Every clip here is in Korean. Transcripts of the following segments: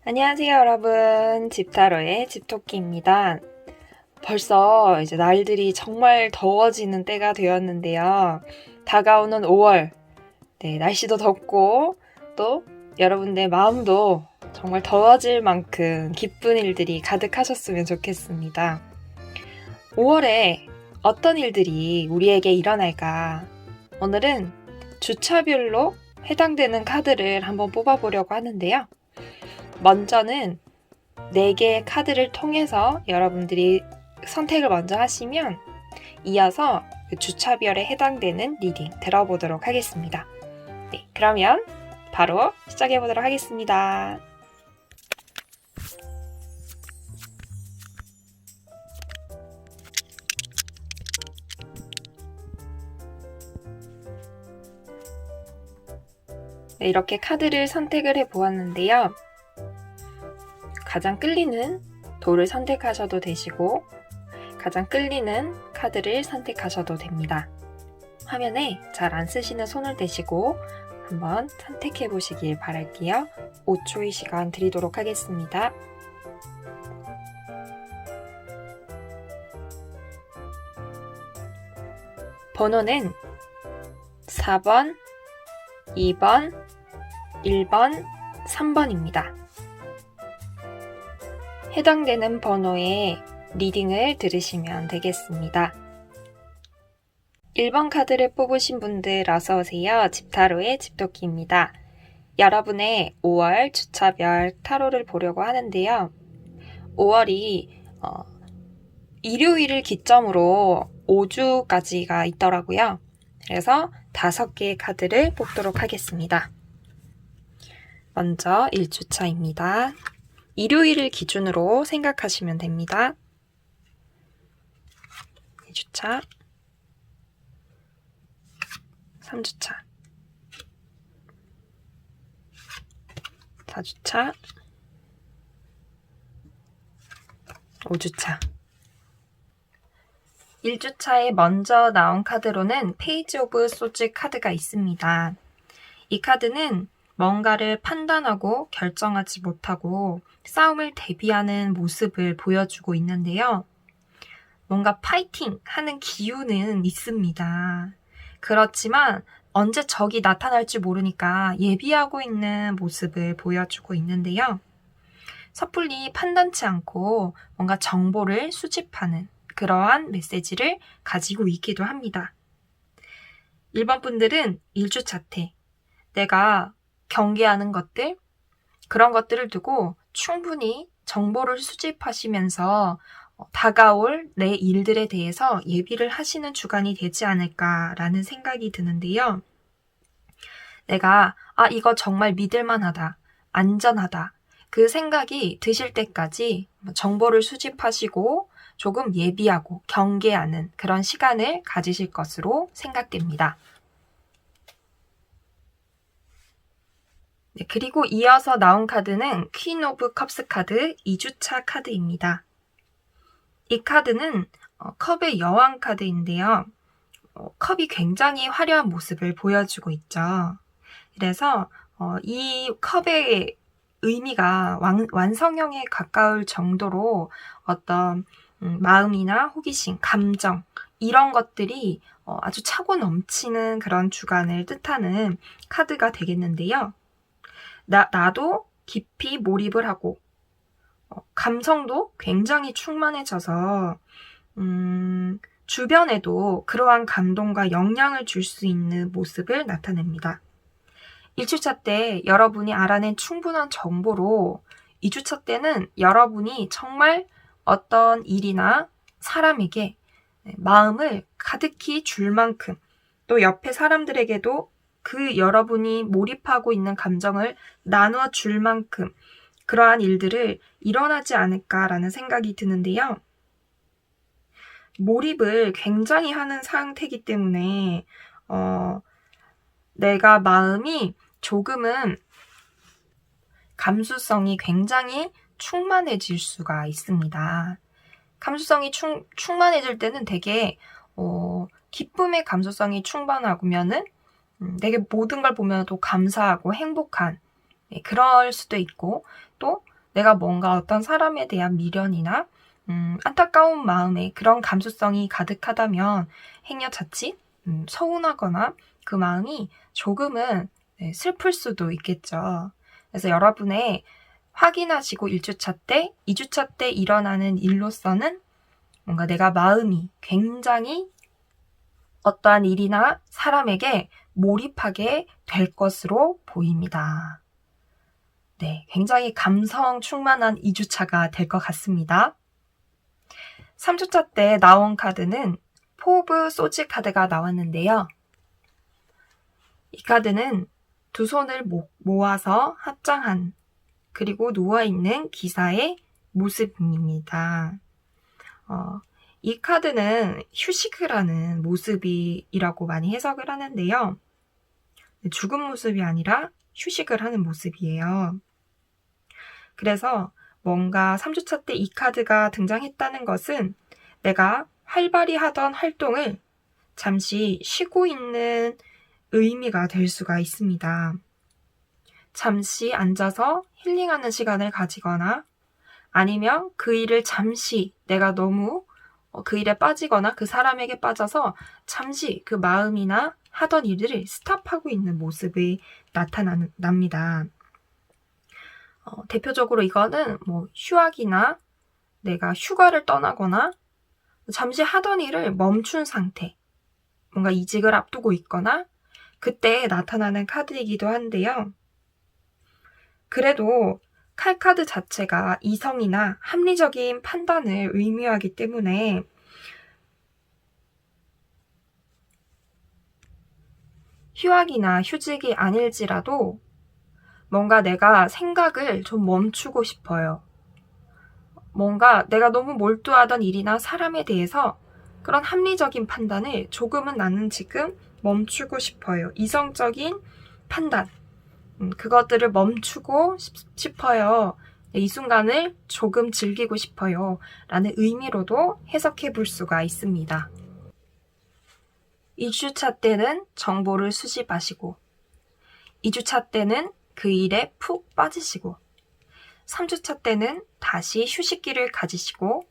안녕하세요, 여러분. 집타로의 집토끼입니다. 벌써 이제 날들이 정말 더워지는 때가 되었는데요. 다가오는 5월, 날씨도 덥고 또 여러분들 마음도 정말 더워질 만큼 기쁜 일들이 가득하셨으면 좋겠습니다. 5월에 어떤 일들이 우리에게 일어날까? 오늘은 주차별로 해당되는 카드를 한번 뽑아보려고 하는데요. 먼저는 4개의 카드를 통해서 여러분들이 선택을 먼저 하시면 이어서 그 주차별에 해당되는 리딩 들어보도록 하겠습니다. 네, 그러면 바로 시작해 보도록 하겠습니다. 네, 이렇게 카드를 선택을 해 보았는데요. 가장 끌리는 돌을 선택하셔도 되시고 가장 끌리는 카드를 선택하셔도 됩니다. 화면에 잘 안 쓰시는 손을 대시고 한번 선택해 보시길 바랄게요. 5초의 시간 드리도록 하겠습니다. 번호는 4번, 2번, 1번, 3번입니다. 해당되는 번호의 리딩을 들으시면 되겠습니다. 1번 카드를 뽑으신 분들 어서오세요. 집타로의 집토끼입니다. 여러분의 5월 주차별 타로를 보려고 하는데요. 5월이 일요일을 기점으로 5주까지가 있더라고요. 그래서 5개의 카드를 뽑도록 하겠습니다. 먼저 1주차입니다. 일요일을 기준으로 생각하시면 됩니다. 2주차, 3주차, 4주차, 5주차. 1주차에 먼저 나온 카드로는 페이지 오브 소즈 카드가 있습니다. 이 카드는 뭔가를 판단하고 결정하지 못하고 싸움을 대비하는 모습을 보여주고 있는데요. 뭔가 파이팅 하는 기운은 있습니다. 그렇지만 언제 적이 나타날지 모르니까 예비하고 있는 모습을 보여주고 있는데요. 섣불리 판단치 않고 뭔가 정보를 수집하는 그러한 메시지를 가지고 있기도 합니다. 1번 분들은 1주차 때 내가 경계하는 것들, 그런 것들을 두고 충분히 정보를 수집하시면서 다가올 내 일들에 대해서 예비를 하시는 주간이 되지 않을까라는 생각이 드는데요. 내가 이거 정말 믿을만하다, 안전하다, 그 생각이 드실 때까지 정보를 수집하시고 조금 예비하고 경계하는 그런 시간을 가지실 것으로 생각됩니다. 네, 그리고 이어서 나온 카드는 퀸 오브 컵스 카드 2주차 카드입니다. 이 카드는 컵의 여왕 카드인데요. 컵이 굉장히 화려한 모습을 보여주고 있죠. 그래서 이 컵의 의미가 완성형에 가까울 정도로 어떤 마음이나 호기심, 감정 이런 것들이 아주 차고 넘치는 그런 주간을 뜻하는 카드가 되겠는데요. 나도 깊이 몰입을 하고 감성도 굉장히 충만해져서 주변에도 그러한 감동과 영향을 줄 수 있는 모습을 나타냅니다. 1주차 때 여러분이 알아낸 충분한 정보로 2주차 때는 여러분이 정말 어떤 일이나 사람에게 마음을 가득히 줄 만큼 또 옆에 사람들에게도 그 여러분이 몰입하고 있는 감정을 나누어 줄 만큼 그러한 일들을 일어나지 않을까라는 생각이 드는데요. 몰입을 굉장히 하는 상태이기 때문에 내가 마음이 조금은 감수성이 굉장히 충만해질 수가 있습니다. 감수성이 충만해질 때는 되게 기쁨의 감수성이 충만하면은 되게 모든 걸 보면 또 감사하고 행복한 그럴 수도 있고 또 내가 뭔가 어떤 사람에 대한 미련이나 안타까운 마음에 그런 감수성이 가득하다면 행여 자칫 서운하거나 그 마음이 조금은 슬플 수도 있겠죠. 그래서 여러분의 확인하시고 1주차 때, 2주차 때 일어나는 일로서는 뭔가 내가 마음이 굉장히 어떠한 일이나 사람에게 몰입하게 될 것으로 보입니다. 네, 굉장히 감성 충만한 2주차가 될 것 같습니다. 3주차 때 나온 카드는 포브 소지 카드가 나왔는데요. 이 카드는 두 손을 모아서 합장한 그리고 누워있는 기사의 모습입니다. 이 카드는 휴식을 하는 모습이라고 많이 해석을 하는데요. 죽은 모습이 아니라 휴식을 하는 모습이에요. 그래서 뭔가 3주차 때 이 카드가 등장했다는 것은 내가 활발히 하던 활동을 잠시 쉬고 있는 의미가 될 수가 있습니다. 잠시 앉아서 힐링하는 시간을 가지거나 아니면 그 일을 잠시 내가 너무 그 일에 빠지거나 그 사람에게 빠져서 잠시 그 마음이나 하던 일들을 스탑하고 있는 모습이 나타납니다. 대표적으로 이거는 휴학이나 내가 휴가를 떠나거나 잠시 하던 일을 멈춘 상태, 뭔가 이직을 앞두고 있거나 그때 나타나는 카드이기도 한데요. 그래도 칼카드 자체가 이성이나 합리적인 판단을 의미하기 때문에 휴학이나 휴직이 아닐지라도 뭔가 내가 생각을 좀 멈추고 싶어요. 뭔가 내가 너무 몰두하던 일이나 사람에 대해서 그런 합리적인 판단을 조금은 나는 지금 멈추고 싶어요. 이성적인 판단, 그것들을 멈추고 싶어요. 이 순간을 조금 즐기고 싶어요. 라는 의미로도 해석해 볼 수가 있습니다. 1주차 때는 정보를 수집하시고 2주차 때는 그 일에 푹 빠지시고 3주차 때는 다시 휴식기를 가지시고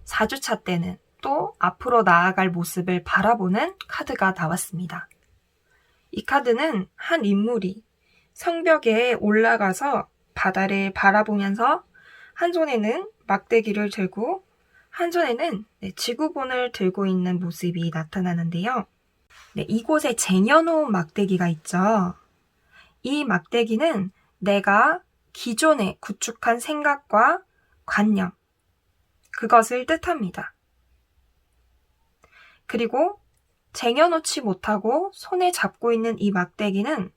4주차 때는 또 앞으로 나아갈 모습을 바라보는 카드가 나왔습니다. 이 카드는 한 인물이 성벽에 올라가서 바다를 바라보면서 한 손에는 막대기를 들고 한 손에는 지구본을 들고 있는 모습이 나타나는데요. 이곳에 쟁여놓은 막대기가 있죠. 이 막대기는 내가 기존에 구축한 생각과 관념, 그것을 뜻합니다. 그리고 쟁여놓지 못하고 손에 잡고 있는 이 막대기는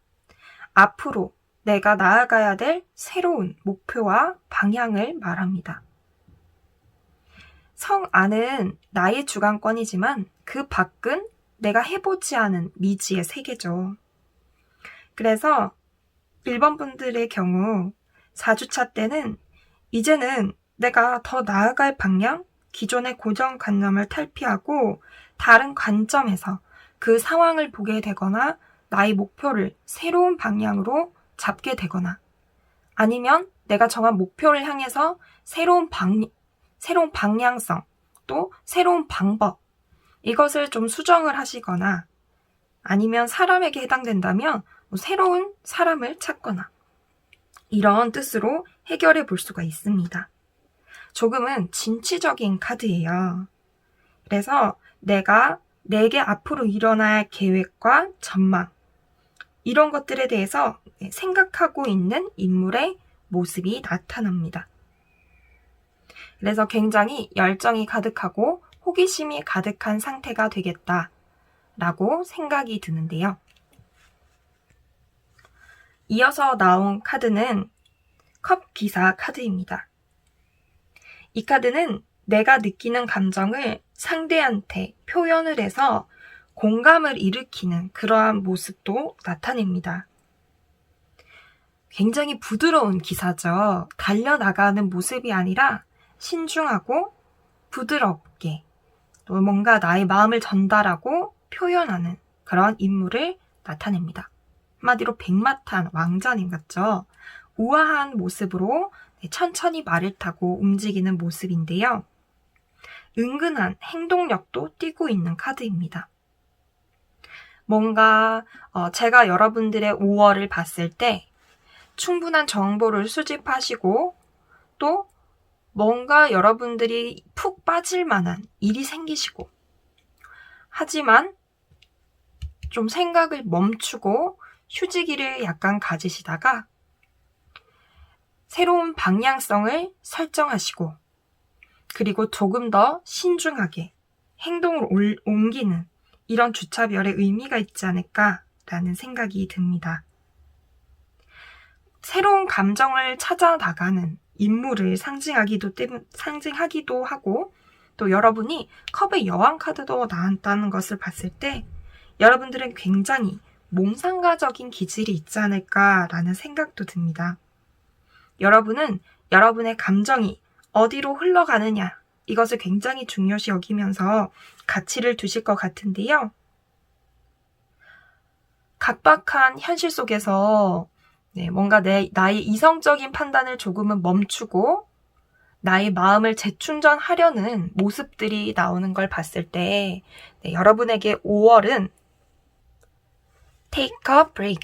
앞으로 내가 나아가야 될 새로운 목표와 방향을 말합니다. 성 안은 나의 주관권이지만 그 밖은 내가 해보지 않은 미지의 세계죠. 그래서 1번 분들의 경우 4주차 때는 이제는 내가 더 나아갈 방향, 기존의 고정관념을 탈피하고 다른 관점에서 그 상황을 보게 되거나 나의 목표를 새로운 방향으로 잡게 되거나 아니면 내가 정한 목표를 향해서 새로운 방향성 또 새로운 방법 이것을 좀 수정을 하시거나 아니면 사람에게 해당된다면 새로운 사람을 찾거나 이런 뜻으로 해결해 볼 수가 있습니다. 조금은 진취적인 카드예요. 그래서 내게 앞으로 일어날 계획과 전망 이런 것들에 대해서 생각하고 있는 인물의 모습이 나타납니다. 그래서 굉장히 열정이 가득하고 호기심이 가득한 상태가 되겠다라고 생각이 드는데요. 이어서 나온 카드는 컵 기사 카드입니다. 이 카드는 내가 느끼는 감정을 상대한테 표현을 해서 공감을 일으키는 그러한 모습도 나타냅니다. 굉장히 부드러운 기사죠. 달려나가는 모습이 아니라 신중하고 부드럽게 또 뭔가 나의 마음을 전달하고 표현하는 그런 인물을 나타냅니다. 한마디로 백마탄 왕자님 같죠? 우아한 모습으로 천천히 말을 타고 움직이는 모습인데요. 은근한 행동력도 띠고 있는 카드입니다. 뭔가 제가 여러분들의 5월을 봤을 때 충분한 정보를 수집하시고 또 뭔가 여러분들이 푹 빠질 만한 일이 생기시고 하지만 좀 생각을 멈추고 휴지기를 약간 가지시다가 새로운 방향성을 설정하시고 그리고 조금 더 신중하게 행동을 옮기는 이런 주차별의 의미가 있지 않을까라는 생각이 듭니다. 새로운 감정을 찾아 나가는 인물을 상징하기도 하고 또 여러분이 컵의 여왕 카드도 나왔다는 것을 봤을 때 여러분들은 굉장히 몽상가적인 기질이 있지 않을까라는 생각도 듭니다. 여러분은 여러분의 감정이 어디로 흘러가느냐 이것을 굉장히 중요시 여기면서 가치를 두실 것 같은데요. 각박한 현실 속에서 뭔가 나의 이성적인 판단을 조금은 멈추고 나의 마음을 재충전하려는 모습들이 나오는 걸 봤을 때 여러분에게 5월은 Take a break,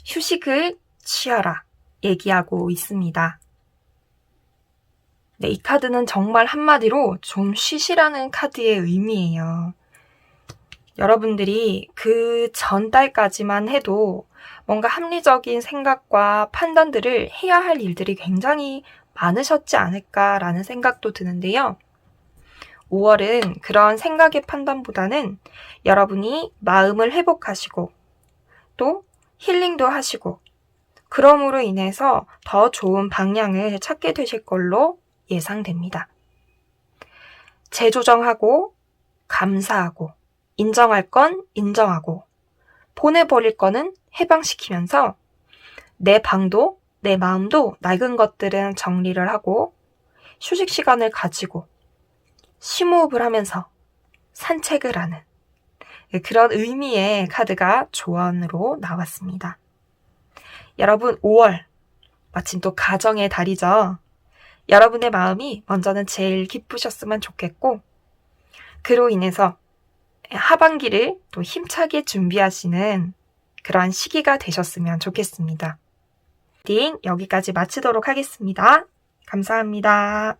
휴식을 취하라 얘기하고 있습니다. 이 카드는 정말 한마디로 좀 쉬시라는 카드의 의미예요. 여러분들이 그 전달까지만 해도 뭔가 합리적인 생각과 판단들을 해야 할 일들이 굉장히 많으셨지 않을까라는 생각도 드는데요. 5월은 그런 생각의 판단보다는 여러분이 마음을 회복하시고 또 힐링도 하시고 그럼으로 인해서 더 좋은 방향을 찾게 되실 걸로 예상됩니다. 재조정하고 감사하고 인정할 건 인정하고 보내버릴 거는 해방시키면서 내 방도 내 마음도 낡은 것들은 정리를 하고 휴식 시간을 가지고 심호흡을 하면서 산책을 하는 그런 의미의 카드가 조언으로 나왔습니다. 여러분 5월 마침 또 가정의 달이죠. 여러분의 마음이 먼저는 제일 기쁘셨으면 좋겠고 그로 인해서 하반기를 또 힘차게 준비하시는 그러한 시기가 되셨으면 좋겠습니다. 리딩 여기까지 마치도록 하겠습니다. 감사합니다.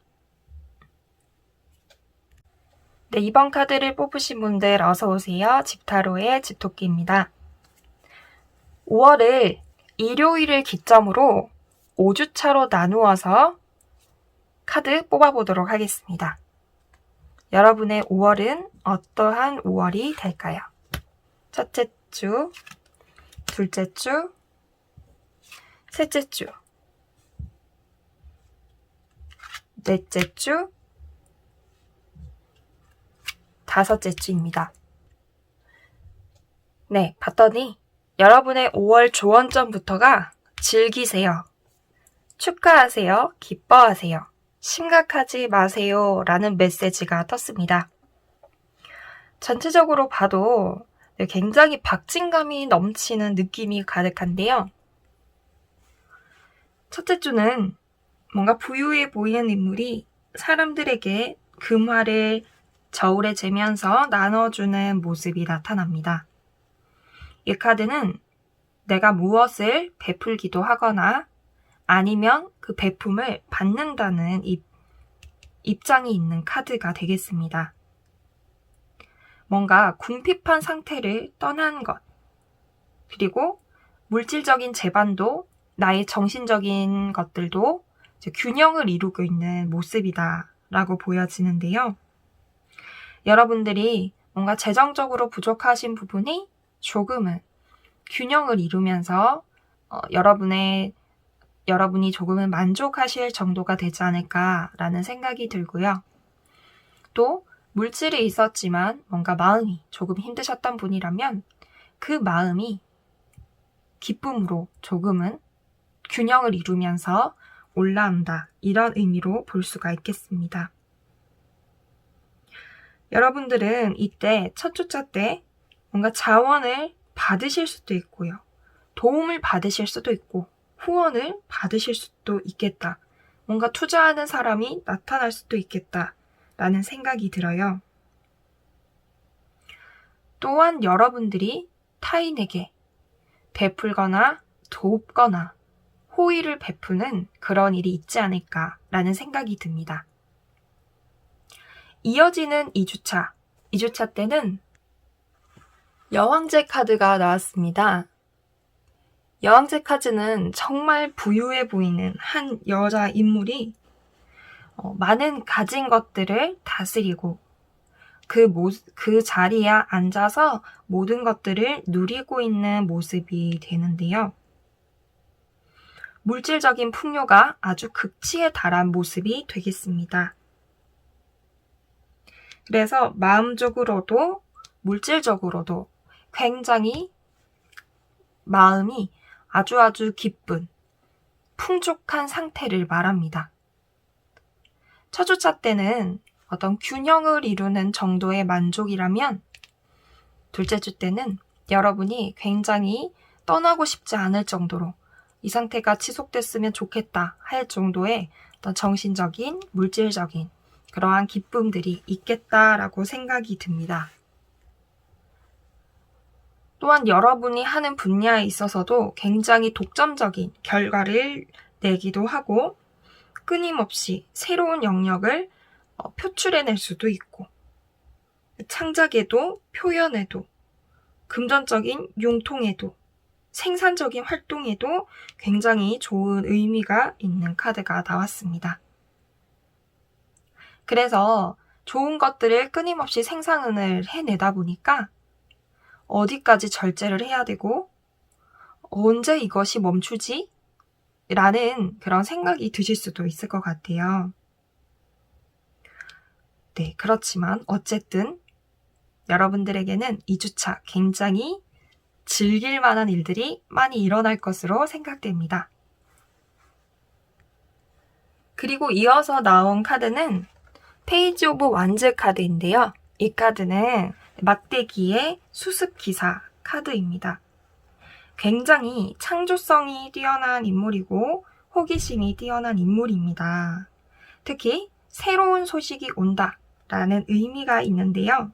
이번 카드를 뽑으신 분들 어서오세요. 집타로의 집토끼입니다. 5월을 일요일을 기점으로 5주차로 나누어서 카드 뽑아보도록 하겠습니다. 여러분의 5월은 어떠한 5월이 될까요? 첫째 주, 둘째 주, 셋째 주, 넷째 주, 다섯째 주입니다. 봤더니 여러분의 5월 조언점부터가 즐기세요, 축하하세요, 기뻐하세요, 심각하지 마세요 라는 메시지가 떴습니다. 전체적으로 봐도 굉장히 박진감이 넘치는 느낌이 가득한데요. 첫째 주는 뭔가 부유해 보이는 인물이 사람들에게 금화를 저울에 재면서 나눠주는 모습이 나타납니다. 이 카드는 내가 무엇을 베풀기도 하거나 아니면 그 베품을 받는다는 입장이 있는 카드가 되겠습니다. 뭔가 궁핍한 상태를 떠난 것, 그리고 물질적인 재반도 나의 정신적인 것들도 균형을 이루고 있는 모습이다 라고 보여지는데요. 여러분들이 뭔가 재정적으로 부족하신 부분이 조금은 균형을 이루면서 여러분이 조금은 만족하실 정도가 되지 않을까라는 생각이 들고요. 또 물질이 있었지만 뭔가 마음이 조금 힘드셨던 분이라면 그 마음이 기쁨으로 조금은 균형을 이루면서 올라온다. 이런 의미로 볼 수가 있겠습니다. 여러분들은 이때 첫 주차 때 뭔가 자원을 받으실 수도 있고요. 도움을 받으실 수도 있고 후원을 받으실 수도 있겠다. 뭔가 투자하는 사람이 나타날 수도 있겠다. 라는 생각이 들어요. 또한 여러분들이 타인에게 베풀거나 돕거나 호의를 베푸는 그런 일이 있지 않을까라는 생각이 듭니다. 이어지는 2주차. 2주차 때는 여왕제 카드가 나왔습니다. 여왕제 카드는 정말 부유해 보이는 한 여자 인물이 많은 가진 것들을 다스리고 그 자리에 앉아서 모든 것들을 누리고 있는 모습이 되는데요. 물질적인 풍요가 아주 극치에 달한 모습이 되겠습니다. 그래서 마음적으로도 물질적으로도 굉장히 마음이 아주 기쁜 풍족한 상태를 말합니다. 첫 주차 때는 어떤 균형을 이루는 정도의 만족이라면 둘째 주 때는 여러분이 굉장히 떠나고 싶지 않을 정도로 이 상태가 지속됐으면 좋겠다 할 정도의 어떤 정신적인, 물질적인 그러한 기쁨들이 있겠다라고 생각이 듭니다. 또한 여러분이 하는 분야에 있어서도 굉장히 독점적인 결과를 내기도 하고 끊임없이 새로운 영역을 표출해낼 수도 있고 창작에도 표현에도 금전적인 융통에도 생산적인 활동에도 굉장히 좋은 의미가 있는 카드가 나왔습니다. 그래서 좋은 것들을 끊임없이 생산을 해내다 보니까 어디까지 절제를 해야 되고 언제 이것이 멈추지? 라는 그런 생각이 드실 수도 있을 것 같아요. 네, 그렇지만 어쨌든 여러분들에게는 2주차 굉장히 즐길 만한 일들이 많이 일어날 것으로 생각됩니다. 그리고 이어서 나온 카드는 페이지 오브 완즈 카드인데요. 이 카드는 막대기의 수습기사 카드입니다. 굉장히 창조성이 뛰어난 인물이고 호기심이 뛰어난 인물입니다. 특히 새로운 소식이 온다라는 의미가 있는데요.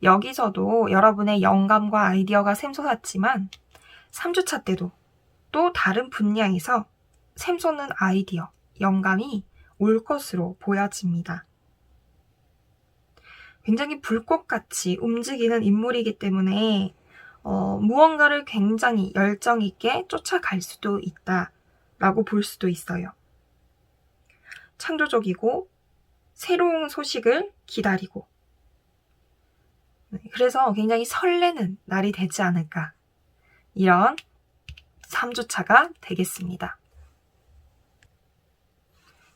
여기서도 여러분의 영감과 아이디어가 샘솟았지만 3주차 때도 또 다른 분야에서 샘솟는 아이디어, 영감이 올 것으로 보여집니다. 굉장히 불꽃같이 움직이는 인물이기 때문에 무언가를 굉장히 열정 있게 쫓아갈 수도 있다라고 볼 수도 있어요. 창조적이고 새로운 소식을 기다리고 그래서 굉장히 설레는 날이 되지 않을까 이런 3주차가 되겠습니다.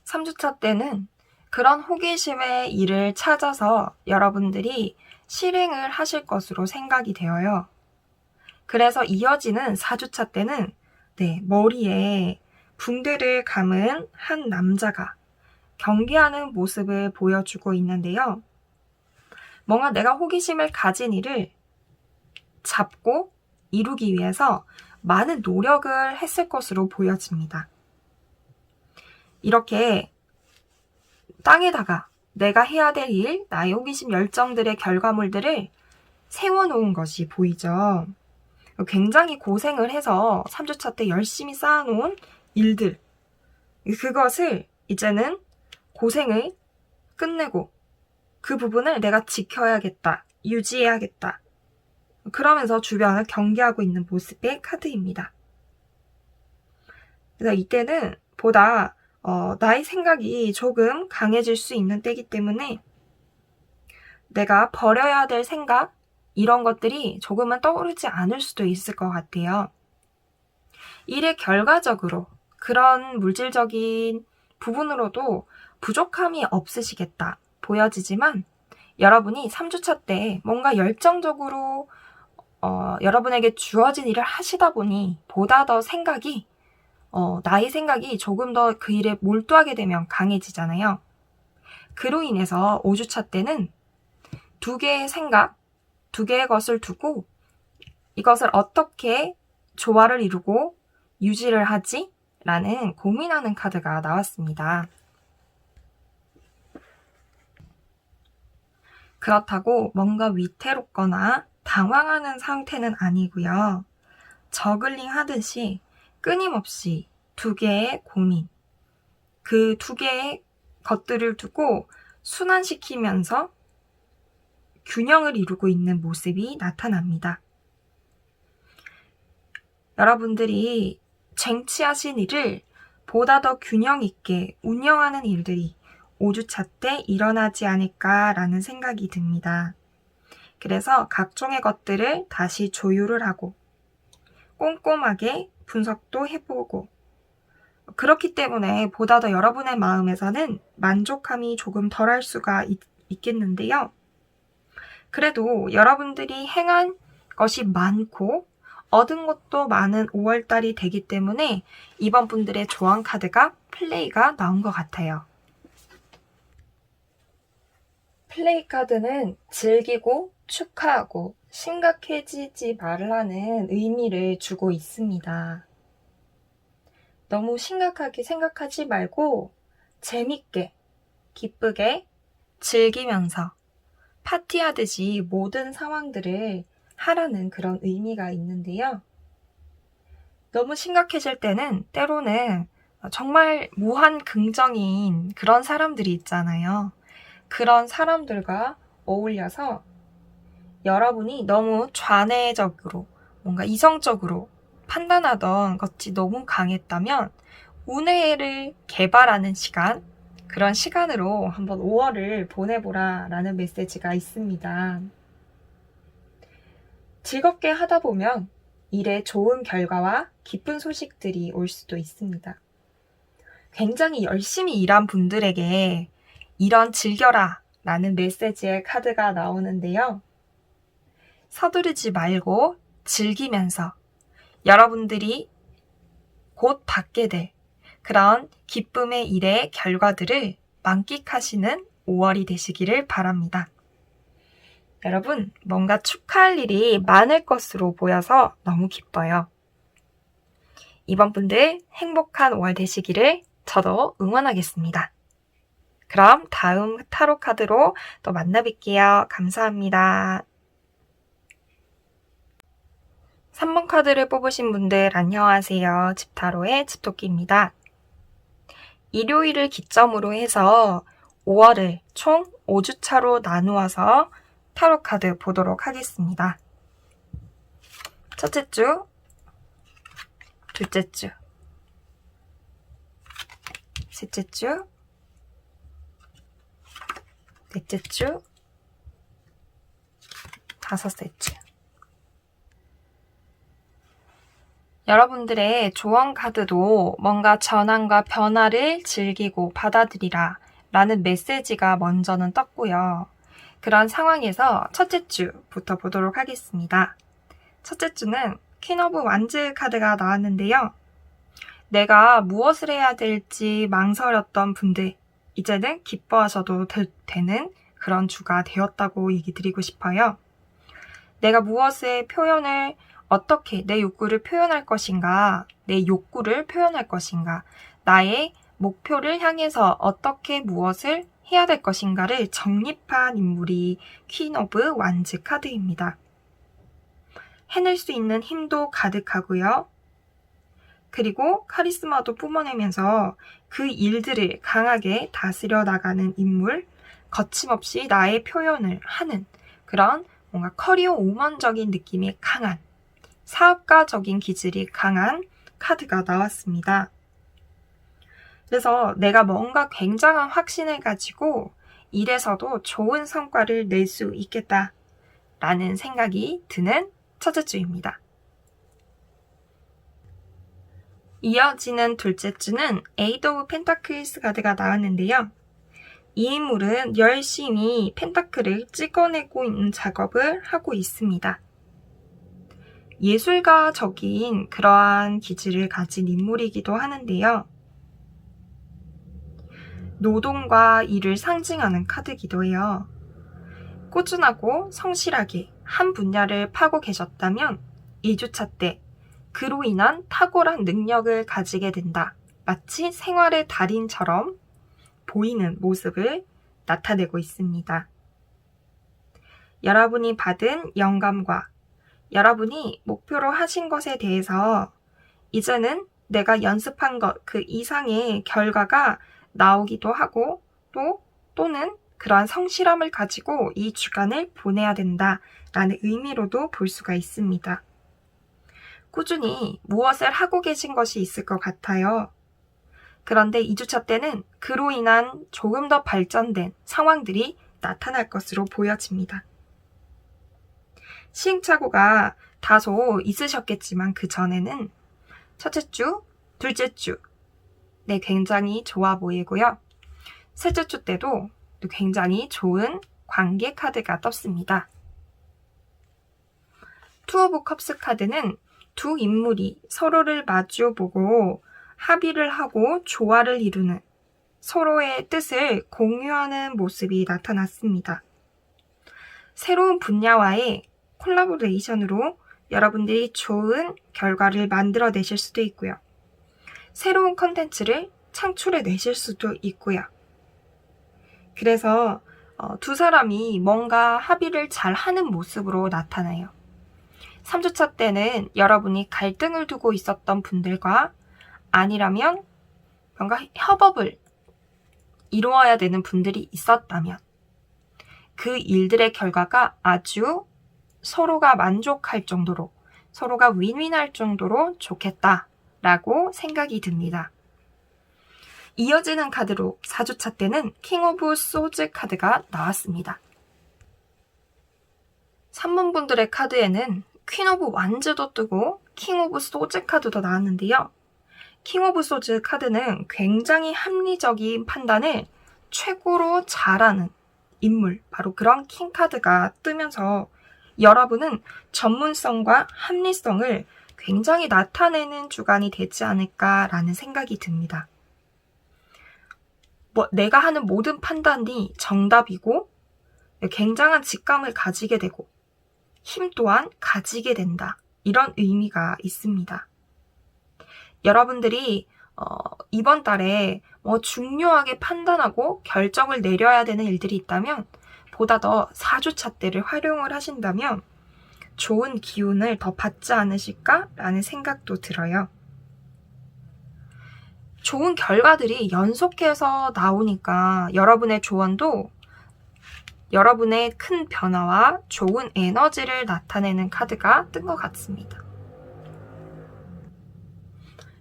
3주차 때는 그런 호기심의 일을 찾아서 여러분들이 실행을 하실 것으로 생각이 되어요. 그래서 이어지는 4주차 때는 머리에 붕대를 감은 한 남자가 경계하는 모습을 보여주고 있는데요. 뭔가 내가 호기심을 가진 일을 잡고 이루기 위해서 많은 노력을 했을 것으로 보여집니다. 이렇게 땅에다가 내가 해야 될 일, 나의 호기심 열정들의 결과물들을 세워놓은 것이 보이죠. 굉장히 고생을 해서 3주차 때 열심히 쌓아놓은 일들, 그것을 이제는 고생을 끝내고 그 부분을 내가 지켜야겠다, 유지해야겠다. 그러면서 주변을 경계하고 있는 모습의 카드입니다. 그래서 이때는 보다 나의 생각이 조금 강해질 수 있는 때이기 때문에 내가 버려야 될 생각, 이런 것들이 조금은 떠오르지 않을 수도 있을 것 같아요. 일의 결과적으로 그런 물질적인 부분으로도 부족함이 없으시겠다 보여지지만 여러분이 3주차 때 뭔가 열정적으로 여러분에게 주어진 일을 하시다 보니 보다 더 생각이 나의 생각이 조금 더 그 일에 몰두하게 되면 강해지잖아요. 그로 인해서 5주차 때는 두 개의 생각, 두 개의 것을 두고 이것을 어떻게 조화를 이루고 유지를 하지? 라는 고민하는 카드가 나왔습니다. 그렇다고 뭔가 위태롭거나 당황하는 상태는 아니고요. 저글링 하듯이 끊임없이 두 개의 고민, 그 두 개의 것들을 두고 순환시키면서 균형을 이루고 있는 모습이 나타납니다. 여러분들이 쟁취하신 일을 보다 더 균형 있게 운영하는 일들이 5주차 때 일어나지 않을까라는 생각이 듭니다. 그래서 각종의 것들을 다시 조율을 하고 꼼꼼하게 분석도 해보고 그렇기 때문에 보다 더 여러분의 마음에서는 만족함이 조금 덜할 수가 있겠는데요. 그래도 여러분들이 행한 것이 많고 얻은 것도 많은 5월달이 되기 때문에 이번 분들의 조언 카드가 플레이가 나온 것 같아요. 플레이 카드는 즐기고 축하하고 심각해지지 말라는 의미를 주고 있습니다. 너무 심각하게 생각하지 말고 재밌게, 기쁘게 즐기면서 파티하듯이 모든 상황들을 하라는 그런 의미가 있는데요. 너무 심각해질 때는 때로는 정말 무한 긍정인 그런 사람들이 있잖아요. 그런 사람들과 어울려서 여러분이 너무 좌뇌적으로 뭔가 이성적으로 판단하던 것이 너무 강했다면 우뇌를 개발하는 시간, 그런 시간으로 한번 5월을 보내보라 라는 메시지가 있습니다. 즐겁게 하다 보면 일에 좋은 결과와 기쁜 소식들이 올 수도 있습니다. 굉장히 열심히 일한 분들에게 이런 즐겨라 라는 메시지의 카드가 나오는데요. 서두르지 말고 즐기면서 여러분들이 곧 받게 될 그런 기쁨의 일의 결과들을 만끽하시는 5월이 되시기를 바랍니다. 여러분, 뭔가 축하할 일이 많을 것으로 보여서 너무 기뻐요. 이번 분들 행복한 5월 되시기를 저도 응원하겠습니다. 그럼 다음 타로 카드로 또 만나뵐게요. 감사합니다. 3번 카드를 뽑으신 분들 안녕하세요. 집타로의 집토끼입니다. 일요일을 기점으로 해서 5월을 총 5주차로 나누어서 타로 카드 보도록 하겠습니다. 첫째 주, 둘째 주, 셋째 주, 넷째 주, 다섯째 주. 여러분들의 조언 카드도 뭔가 전환과 변화를 즐기고 받아들이라 라는 메시지가 먼저는 떴고요. 그런 상황에서 첫째 주부터 보도록 하겠습니다. 첫째 주는 퀸 오브 완즈 카드가 나왔는데요. 내가 무엇을 해야 될지 망설였던 분들, 이제는 기뻐하셔도 되는 그런 주가 되었다고 얘기 드리고 싶어요. 내가 무엇의 표현을 어떻게 내 욕구를 표현할 것인가, 내 욕구를 표현할 것인가, 나의 목표를 향해서 어떻게 무엇을 해야 될 것인가를 정립한 인물이 퀸 오브 완즈 카드입니다. 해낼 수 있는 힘도 가득하고요. 그리고 카리스마도 뿜어내면서 그 일들을 강하게 다스려 나가는 인물, 거침없이 나의 표현을 하는 그런 뭔가 커리어 우먼적인 느낌이 강한 사업가적인 기질이 강한 카드가 나왔습니다. 그래서 내가 뭔가 굉장한 확신을 가지고 일에서도 좋은 성과를 낼 수 있겠다라는 생각이 드는 첫째 주입니다. 이어지는 둘째 주는 에이드 오브 펜타클스 카드가 나왔는데요. 이 인물은 열심히 펜타클을 찍어내고 있는 작업을 하고 있습니다. 예술가적인 그러한 기질을 가진 인물이기도 하는데요. 노동과 일을 상징하는 카드이기도 해요. 꾸준하고 성실하게 한 분야를 파고 계셨다면 2주차 때 그로 인한 탁월한 능력을 가지게 된다. 마치 생활의 달인처럼 보이는 모습을 나타내고 있습니다. 여러분이 받은 영감과 여러분이 목표로 하신 것에 대해서 이제는 내가 연습한 것 그 이상의 결과가 나오기도 하고 또는 그러한 성실함을 가지고 이 주간을 보내야 된다라는 의미로도 볼 수가 있습니다. 꾸준히 무엇을 하고 계신 것이 있을 것 같아요. 그런데 2주차 때는 그로 인한 조금 더 발전된 상황들이 나타날 것으로 보여집니다. 시행착오가 다소 있으셨겠지만 그 전에는 첫째 주, 둘째 주, 굉장히 좋아 보이고요. 셋째 주 때도 굉장히 좋은 관계 카드가 떴습니다. 투 오브 컵스 카드는 두 인물이 서로를 마주보고 합의를 하고 조화를 이루는 서로의 뜻을 공유하는 모습이 나타났습니다. 새로운 분야와의 콜라보레이션으로 여러분들이 좋은 결과를 만들어내실 수도 있고요. 새로운 컨텐츠를 창출해내실 수도 있고요. 그래서 두 사람이 뭔가 합의를 잘 하는 모습으로 나타나요. 3주차 때는 여러분이 갈등을 두고 있었던 분들과 아니라면 뭔가 협업을 이루어야 되는 분들이 있었다면 그 일들의 결과가 아주 서로가 만족할 정도로 서로가 윈윈할 정도로 좋겠다라고 생각이 듭니다. 이어지는 카드로 4주차 때는 킹 오브 소즈 카드가 나왔습니다. 3번분들의 카드에는 퀸 오브 완즈도 뜨고 킹 오브 소즈 카드도 나왔는데요. 킹 오브 소즈 카드는 굉장히 합리적인 판단을 최고로 잘하는 인물, 바로 그런 킹 카드가 뜨면서 여러분은 전문성과 합리성을 굉장히 나타내는 주간이 되지 않을까라는 생각이 듭니다. 내가 하는 모든 판단이 정답이고 굉장한 직감을 가지게 되고 힘 또한 가지게 된다. 이런 의미가 있습니다. 여러분들이 이번 달에 중요하게 판단하고 결정을 내려야 되는 일들이 있다면 보다 더 4주차 때를 활용을 하신다면 좋은 기운을 더 받지 않으실까라는 생각도 들어요. 좋은 결과들이 연속해서 나오니까 여러분의 조언도 여러분의 큰 변화와 좋은 에너지를 나타내는 카드가 뜬 것 같습니다.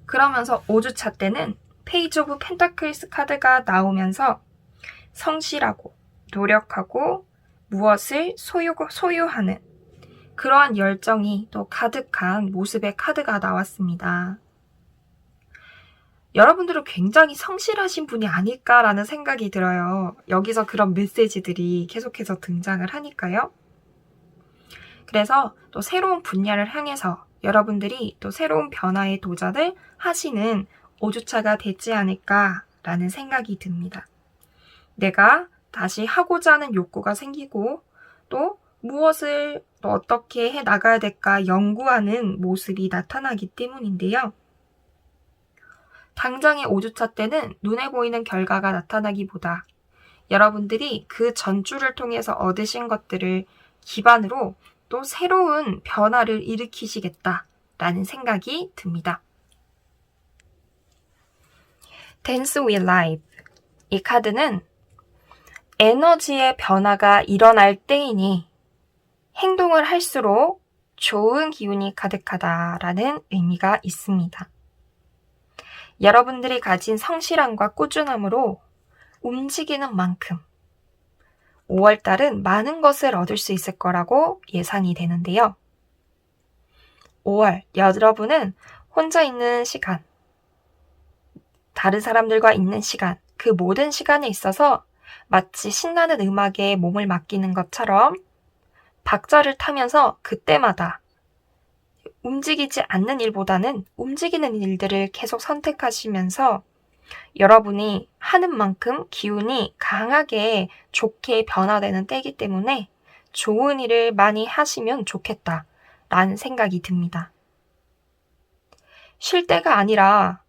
그러면서 5주차 때는 페이지 오브 펜타클스 카드가 나오면서 성실하고 노력하고 무엇을 소유하는 그러한 열정이 또 가득한 모습의 카드가 나왔습니다. 여러분들은 굉장히 성실하신 분이 아닐까라는 생각이 들어요. 여기서 그런 메시지들이 계속해서 등장을 하니까요. 그래서 또 새로운 분야를 향해서 여러분들이 또 새로운 변화에 도전을 하시는 5주차가 되지 않을까라는 생각이 듭니다. 내가 다시 하고자 하는 욕구가 생기고 또 무엇을 또 어떻게 해 나가야 될까 연구하는 모습이 나타나기 때문인데요. 당장의 5주차 때는 눈에 보이는 결과가 나타나기보다 여러분들이 그 전주를 통해서 얻으신 것들을 기반으로 또 새로운 변화를 일으키시겠다라는 생각이 듭니다. Dance with Life. 이 카드는 에너지의 변화가 일어날 때이니 행동을 할수록 좋은 기운이 가득하다라는 의미가 있습니다. 여러분들이 가진 성실함과 꾸준함으로 움직이는 만큼 5월달은 많은 것을 얻을 수 있을 거라고 예상이 되는데요. 5월, 여러분은 혼자 있는 시간, 다른 사람들과 있는 시간, 그 모든 시간에 있어서 마치 신나는 음악에 몸을 맡기는 것처럼 박자를 타면서 그때마다 움직이지 않는 일보다는 움직이는 일들을 계속 선택하시면서 여러분이 하는 만큼 기운이 강하게 좋게 변화되는 때이기 때문에 좋은 일을 많이 하시면 좋겠다라는 생각이 듭니다. 쉴 때가 아니라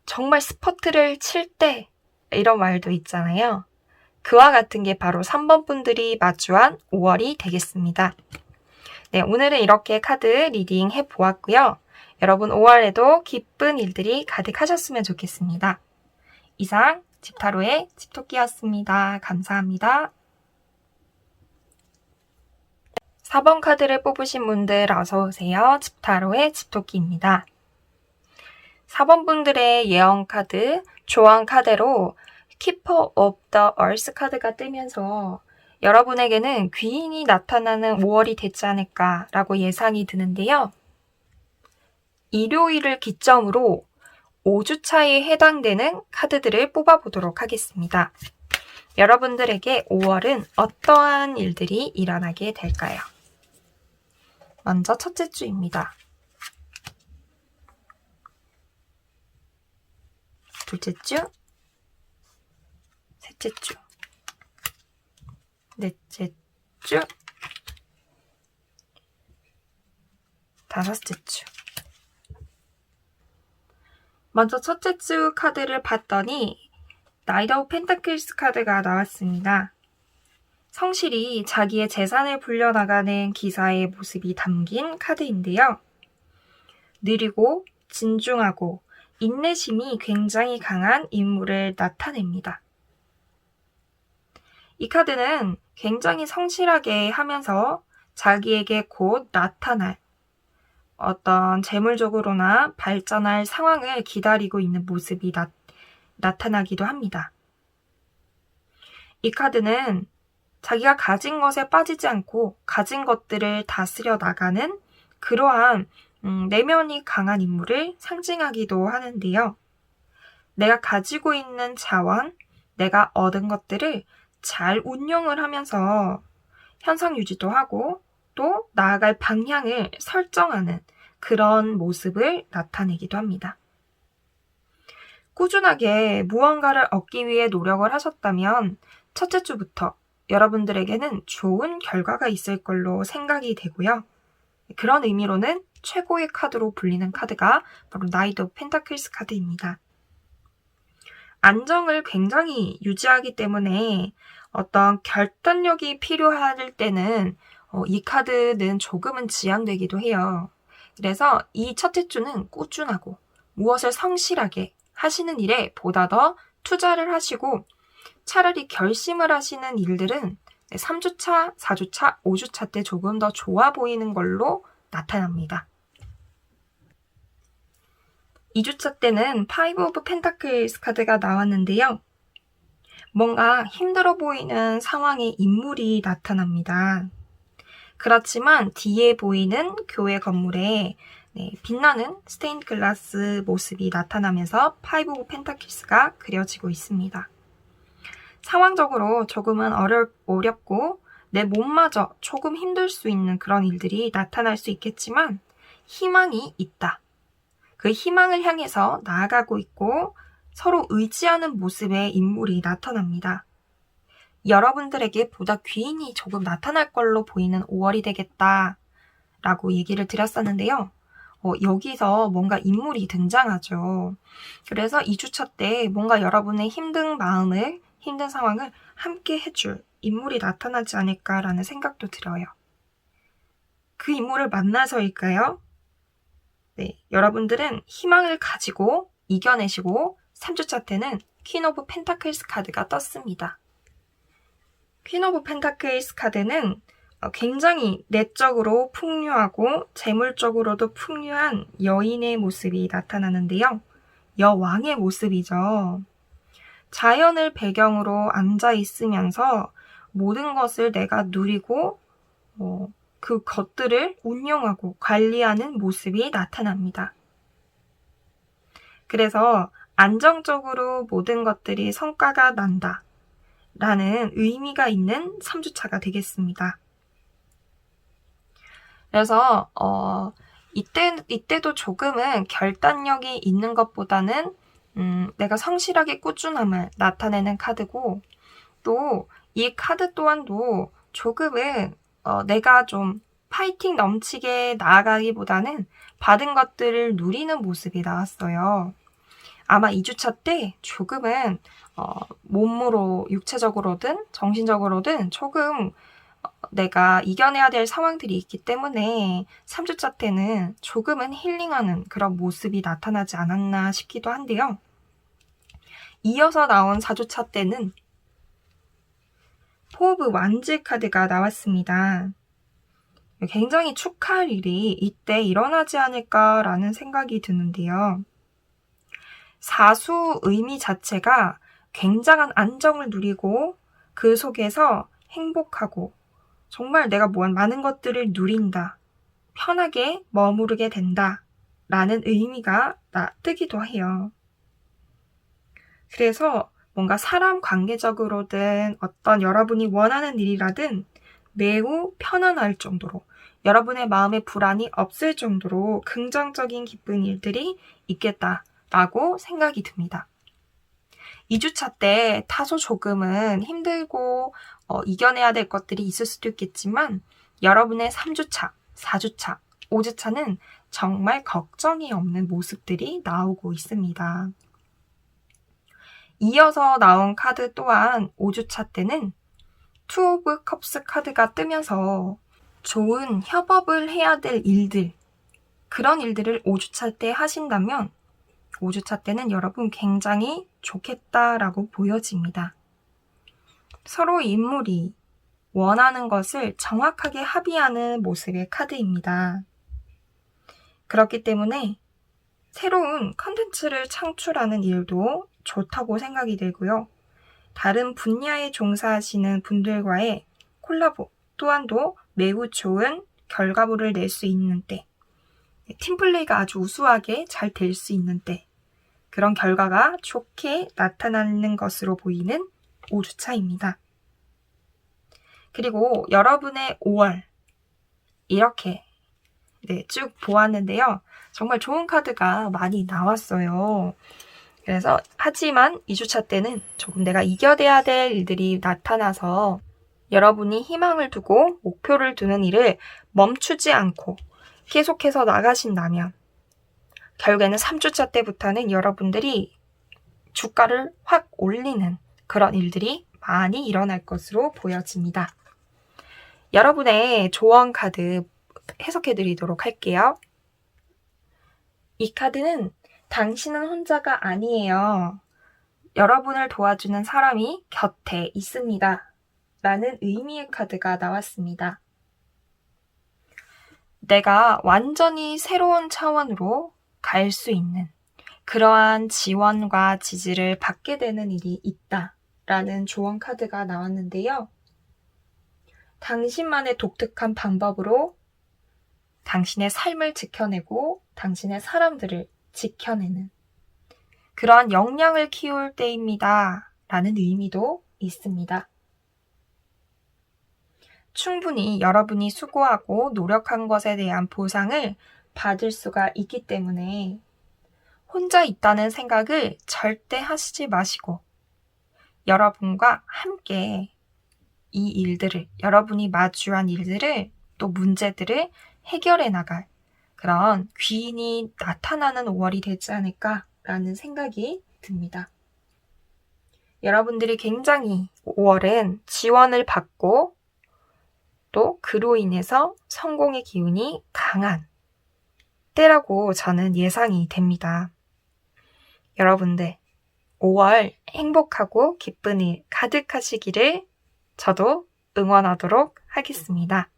정말 스퍼트를 칠 때 이런 말도 있잖아요. 그와 같은 게 바로 3번 분들이 마주한 5월이 되겠습니다. 네, 오늘은 이렇게 카드 리딩 해보았고요. 여러분 5월에도 기쁜 일들이 가득하셨으면 좋겠습니다. 이상 집타로의 집토끼였습니다. 감사합니다. 4번 카드를 뽑으신 분들 어서오세요. 집타로의 집토끼입니다. 4번 분들의 예언 카드, 조언 카드로 Keeper of the Earth 카드가 뜨면서 여러분에게는 귀인이 나타나는 5월이 되지 않을까라고 예상이 드는데요. 일요일을 기점으로 5주차에 해당되는 카드들을 뽑아보도록 하겠습니다. 여러분들에게 5월은 어떠한 일들이 일어나게 될까요? 먼저 첫째 주입니다. 둘째 주, 셋째 주, 넷째 주, 다섯째 주. 먼저 첫째 주 카드를 봤더니 나이트 오브 펜타클스 카드가 나왔습니다. 성실히 자기의 재산을 불려나가는 기사의 모습이 담긴 카드인데요. 느리고 진중하고 인내심이 굉장히 강한 인물을 나타냅니다. 이 카드는 굉장히 성실하게 하면서 자기에게 곧 나타날 어떤 재물적으로나 발전할 상황을 기다리고 있는 모습이 나타나기도 합니다. 이 카드는 자기가 가진 것에 빠지지 않고 가진 것들을 다스려 나가는 그러한 내면이 강한 인물을 상징하기도 하는데요. 내가 가지고 있는 자원, 내가 얻은 것들을 잘 운용을 하면서 현상 유지도 하고 또 나아갈 방향을 설정하는 그런 모습을 나타내기도 합니다. 꾸준하게 무언가를 얻기 위해 노력을 하셨다면 첫째 주부터 여러분들에게는 좋은 결과가 있을 걸로 생각이 되고요. 그런 의미로는 최고의 카드로 불리는 카드가 바로 나이트 오브 펜타클스 카드입니다. 안정을 굉장히 유지하기 때문에 어떤 결단력이 필요할 때는 이 카드는 조금은 지양되기도 해요. 그래서 이 첫째 주는 꾸준하고 무엇을 성실하게 하시는 일에 보다 더 투자를 하시고 차라리 결심을 하시는 일들은 3주차, 4주차, 5주차 때 조금 더 좋아 보이는 걸로 나타납니다. 2주차 때는 파이브 오브 펜타클스 카드가 나왔는데요. 뭔가 힘들어 보이는 상황의 인물이 나타납니다. 그렇지만 뒤에 보이는 교회 건물에 빛나는 스테인드 글라스 모습이 나타나면서 파이브 오브 펜타클스가 그려지고 있습니다. 상황적으로 조금은 어렵고 내 몸마저 조금 힘들 수 있는 그런 일들이 나타날 수 있겠지만 희망이 있다. 그 희망을 향해서 나아가고 있고 서로 의지하는 모습의 인물이 나타납니다. 여러분들에게 보다 귀인이 조금 나타날 걸로 보이는 5월이 되겠다라고 얘기를 드렸었는데요. 여기서 뭔가 인물이 등장하죠. 그래서 2주차 때 뭔가 여러분의 힘든 마음을, 힘든 상황을 함께 해줄 인물이 나타나지 않을까라는 생각도 들어요. 그 인물을 만나서일까요? 네, 여러분들은 희망을 가지고 이겨내시고 3주차 때는 퀸 오브 펜타클스 카드가 떴습니다. 퀸 오브 펜타클스 카드는 굉장히 내적으로 풍요하고 재물적으로도 풍요한 여인의 모습이 나타나는데요. 여왕의 모습이죠. 자연을 배경으로 앉아 있으면서 모든 것을 내가 누리고 그 것들을 운영하고 관리하는 모습이 나타납니다. 그래서 안정적으로 모든 것들이 성과가 난다 라는 의미가 있는 3주차가 되겠습니다. 그래서 이때도 조금은 결단력이 있는 것보다는 내가 성실하게 꾸준함을 나타내는 카드고 또 이 카드 또한도 조금은 내가 좀 파이팅 넘치게 나아가기보다는 받은 것들을 누리는 모습이 나왔어요. 아마 2주차 때 조금은 몸으로 육체적으로든 정신적으로든 조금 내가 이겨내야 될 상황들이 있기 때문에 3주차 때는 조금은 힐링하는 그런 모습이 나타나지 않았나 싶기도 한데요. 이어서 나온 4주차 때는 포 오브 완즈 카드가 나왔습니다. 굉장히 축하할 일이 이때 일어나지 않을까라는 생각이 드는데요. 사수 의미 자체가 굉장한 안정을 누리고 그 속에서 행복하고 정말 내가 많은 것들을 누린다, 편하게 머무르게 된다 라는 의미가 뜨기도 해요. 그래서 뭔가 사람 관계적으로든 어떤 여러분이 원하는 일이라든 매우 편안할 정도로 여러분의 마음에 불안이 없을 정도로 긍정적인 기쁜 일들이 있겠다라고 생각이 듭니다. 2주차 때 다소 조금은 힘들고 이겨내야 될 것들이 있을 수도 있겠지만 여러분의 3주차, 4주차, 5주차는 정말 걱정이 없는 모습들이 나오고 있습니다. 이어서 나온 카드 또한 5주차 때는 투 오브 컵스 카드가 뜨면서 좋은 협업을 해야 될 일들, 그런 일들을 5주차 때 하신다면 5주차 때는 여러분 굉장히 좋겠다라고 보여집니다. 서로 인물이 원하는 것을 정확하게 합의하는 모습의 카드입니다. 그렇기 때문에 새로운 컨텐츠를 창출하는 일도 좋다고 생각이 들고요. 다른 분야에 종사하시는 분들과의 콜라보 또한도 매우 좋은 결과물을 낼 수 있는 때, 팀플레이가 아주 우수하게 잘 될 수 있는 때, 그런 결과가 좋게 나타나는 것으로 보이는 5주차입니다. 그리고 여러분의 5월 이렇게 쭉 보았는데요. 정말 좋은 카드가 많이 나왔어요. 그래서 하지만 2주차 때는 조금 내가 이겨내야 될 일들이 나타나서 여러분이 희망을 두고 목표를 두는 일을 멈추지 않고 계속해서 나가신다면 결국에는 3주차 때부터는 여러분들이 주가를 확 올리는 그런 일들이 많이 일어날 것으로 보여집니다. 여러분의 조언 카드 해석해드리도록 할게요. 이 카드는 당신은 혼자가 아니에요. 여러분을 도와주는 사람이 곁에 있습니다. 라는 의미의 카드가 나왔습니다. 내가 완전히 새로운 차원으로 갈 수 있는 그러한 지원과 지지를 받게 되는 일이 있다. 라는 조언 카드가 나왔는데요. 당신만의 독특한 방법으로 당신의 삶을 지켜내고 당신의 사람들을 지켜내는 그러한 역량을 키울 때입니다. 라는 의미도 있습니다. 충분히 여러분이 수고하고 노력한 것에 대한 보상을 받을 수가 있기 때문에 혼자 있다는 생각을 절대 하시지 마시고 여러분과 함께 이 일들을, 여러분이 마주한 일들을 또 문제들을 해결해 나갈 그런 귀인이 나타나는 5월이 되지 않을까라는 생각이 듭니다. 여러분들이 굉장히 5월은 지원을 받고 또 그로 인해서 성공의 기운이 강한 때라고 저는 예상이 됩니다. 여러분들 5월 행복하고 기쁜 일 가득하시기를 저도 응원하도록 하겠습니다.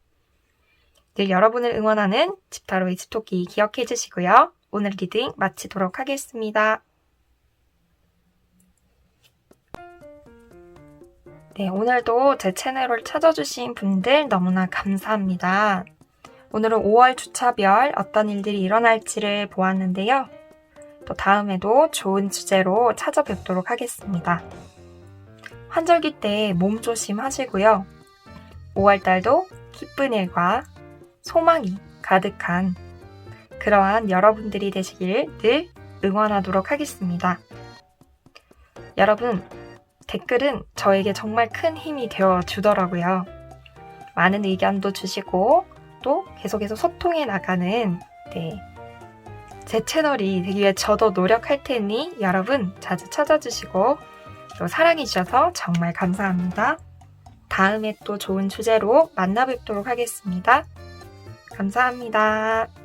늘 여러분을 응원하는 집타로의 집토끼 기억해 주시고요. 오늘 리딩 마치도록 하겠습니다. 네, 오늘도 제 채널을 찾아주신 분들 너무나 감사합니다. 오늘은 5월 주차별 어떤 일들이 일어날지를 보았는데요. 또 다음에도 좋은 주제로 찾아뵙도록 하겠습니다. 환절기 때 몸 조심하시고요. 5월달도 기쁜 일과 소망이 가득한 그러한 여러분들이 되시길 늘 응원하도록 하겠습니다. 여러분, 댓글은 저에게 정말 큰 힘이 되어 주더라고요. 많은 의견도 주시고 여러분들하고도 계속해서 소통해 나가는 제 채널이 되기 위해 저도 노력할 테니 여러분 자주 찾아주시고 또 사랑해주셔서 정말 감사합니다. 다음에 또 좋은 주제로 만나 뵙도록 하겠습니다. 감사합니다.